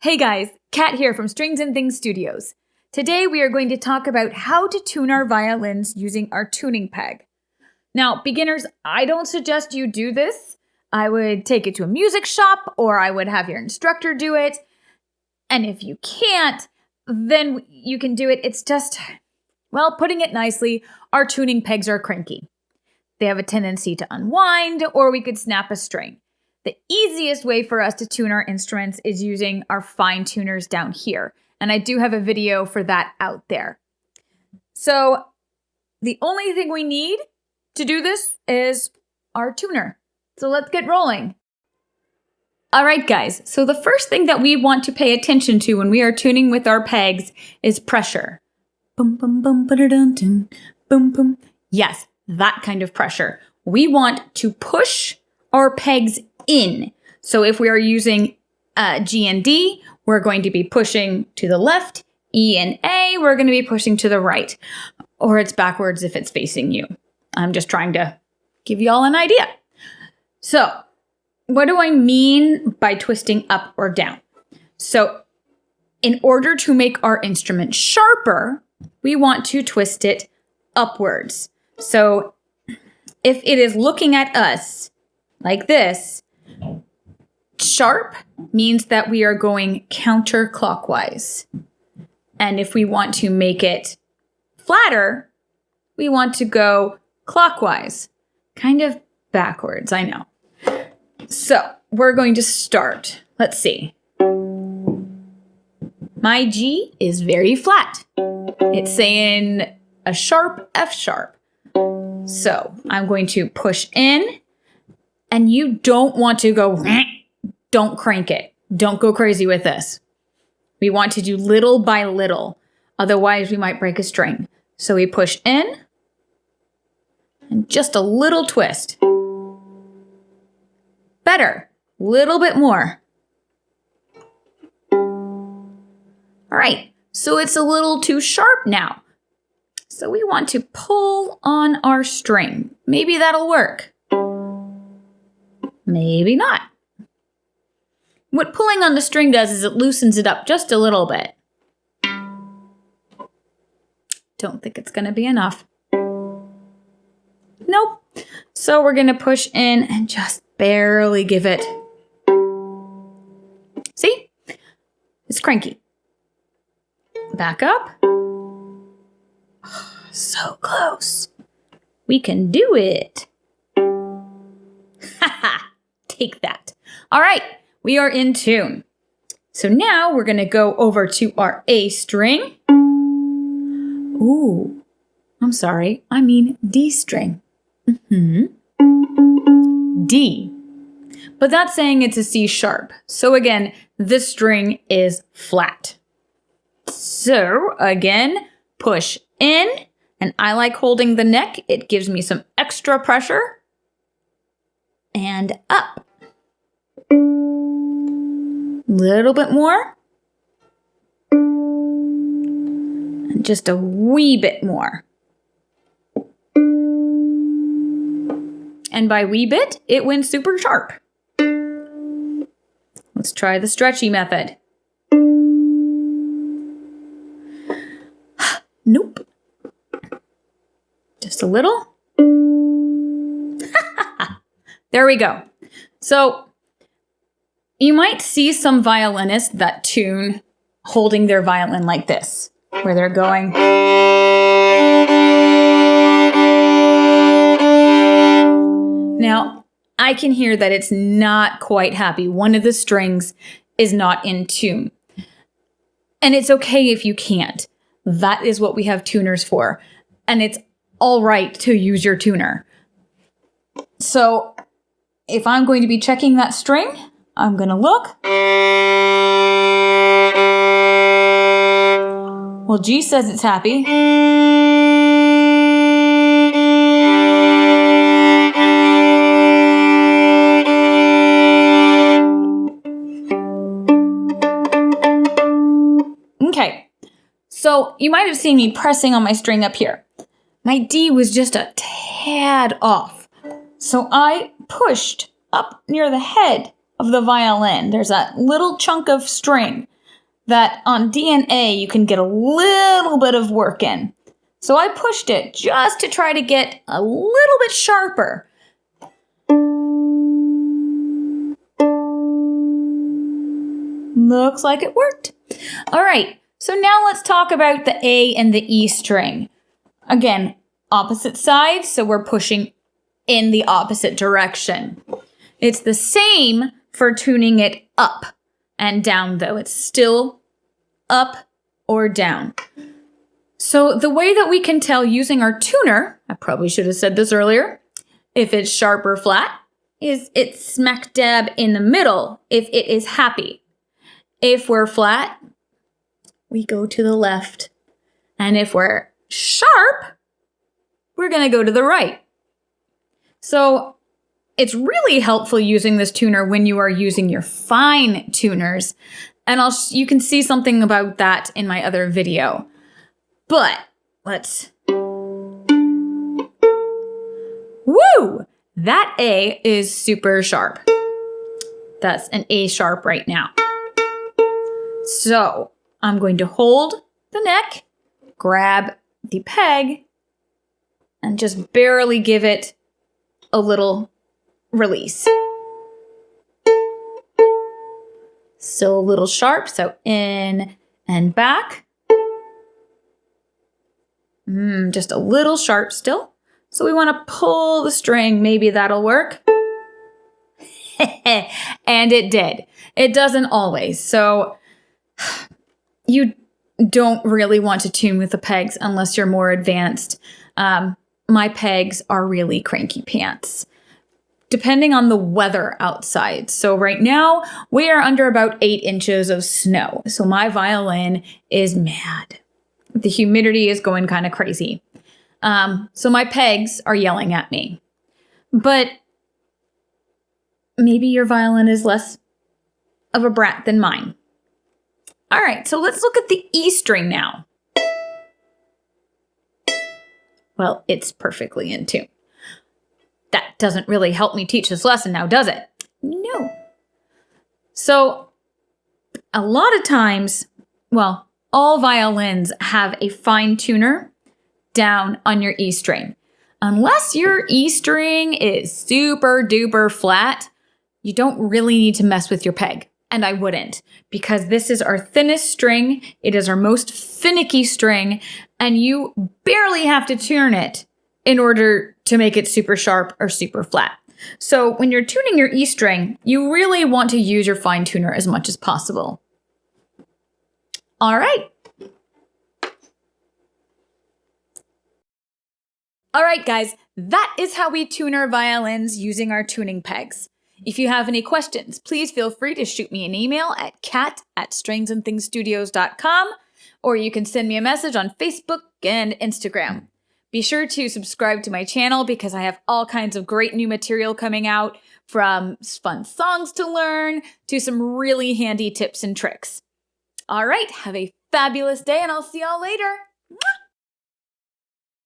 Hey guys, Kat here from Strings and Things Studios. Today we are going to talk about how to tune our violins using our tuning peg. Now, beginners, I don't suggest you do this. I would take it to a music shop or I would have your instructor do it. And if you can't, then you can do it. It's just, well, putting it nicely, our tuning pegs are cranky. They have a tendency to unwind or we could snap a string. The easiest way for us to tune our instruments is using our fine tuners down here. And I do have a video for that out there. So the only thing we need to do this is our tuner. So let's get rolling. All right, guys. So the first thing that we want to pay attention to when we are tuning with our pegs is pressure. Boom, boom, boom, ba-da-dun, dun, boom, boom. Yes, that kind of pressure. We want to push our pegs in. So if we are using G and D, we're going to be pushing to the left. E and A, we're going to be pushing to the right. Or it's backwards if it's facing you. I'm just trying to give you all an idea. So what do I mean by twisting up or down? So in order to make our instrument sharper, we want to twist it upwards. So if it is looking at us like this, sharp means that we are going counterclockwise. And if we want to make it flatter, we want to go clockwise. Kind of backwards, I know. So we're going to start. Let's see. My G is very flat. It's saying a sharp F sharp. So I'm going to push in. And you don't want to go, don't crank it. Don't go crazy with this. We want to do little by little. Otherwise, we might break a string. So we push in and just a little twist. Better, little bit more. All right, so it's a little too sharp now. So we want to pull on our string. Maybe that'll work. Maybe not. What pulling on the string does is it loosens it up just a little bit. Don't think it's going to be enough. Nope. So we're going to push in and just barely give it. See? It's cranky. Back up. So close. We can do it. Ha ha. Take that. All right, we are in tune. So now we're going to go over to our A string. Ooh, I'm sorry. I mean D string. D. But that's saying it's a C sharp. So again, this string is flat. So again, push in. And I like holding the neck. It gives me some extra pressure. And up. Little bit more. And just a wee bit more. And by wee bit, it went super sharp. Let's try the stretchy method. Nope. Just a little. There we go. So you might see some violinists that tune holding their violin like this, where they're going. Now, I can hear that it's not quite happy. One of the strings is not in tune. And it's okay if you can't. That is what we have tuners for. And it's all right to use your tuner. So if I'm going to be checking that string, I'm going to look. Well, G says it's happy. Okay, so you might have seen me pressing on my string up here. My D was just a tad off. So I pushed up near the head of the violin, there's that little chunk of string that on D and A you can get a little bit of work in. So I pushed it just to try to get a little bit sharper. Looks like it worked. All right, so now let's talk about the A and the E string. Again, opposite sides, so we're pushing in the opposite direction. It's the same for tuning it up and down, though. It's still up or down. So the way that we can tell using our tuner, I probably should have said this earlier, if it's sharp or flat, is it's smack dab in the middle if it is happy. If we're flat, we go to the left. And if we're sharp, we're going to go to the right. So it's really helpful using this tuner when you are using your fine tuners. And you can see something about that in my other video. But let's... Woo! That A is super sharp. That's an A sharp right now. So I'm going to hold the neck, grab the peg, and just barely give it a little release. Still a little sharp, so in and back. Just a little sharp still. So we want to pull the string. Maybe that'll work. And it did. It doesn't always. So you don't really want to tune with the pegs unless you're more advanced. My pegs are really cranky pants, depending on the weather outside. So right now we are under about 8 inches of snow. So my violin is mad. The humidity is going kind of crazy. So my pegs are yelling at me. But maybe your violin is less of a brat than mine. All right, so let's look at the E string now. Well, it's perfectly in tune. That doesn't really help me teach this lesson now, does it? No. So a lot of times, well, all violins have a fine tuner down on your E string. Unless your E string is super duper flat, you don't really need to mess with your peg. And I wouldn't, because this is our thinnest string. It is our most finicky string, and you barely have to tune it in order to make it super sharp or super flat. So when you're tuning your E string, you really want to use your fine tuner as much as possible. All right. All right, guys, that is how we tune our violins using our tuning pegs. If you have any questions, please feel free to shoot me an email at kat@stringsandthingsstudios.com, or you can send me a message on Facebook and Instagram. Be sure to subscribe to my channel because I have all kinds of great new material coming out, from fun songs to learn to some really handy tips and tricks. All right, have a fabulous day, and I'll see y'all later. Mwah!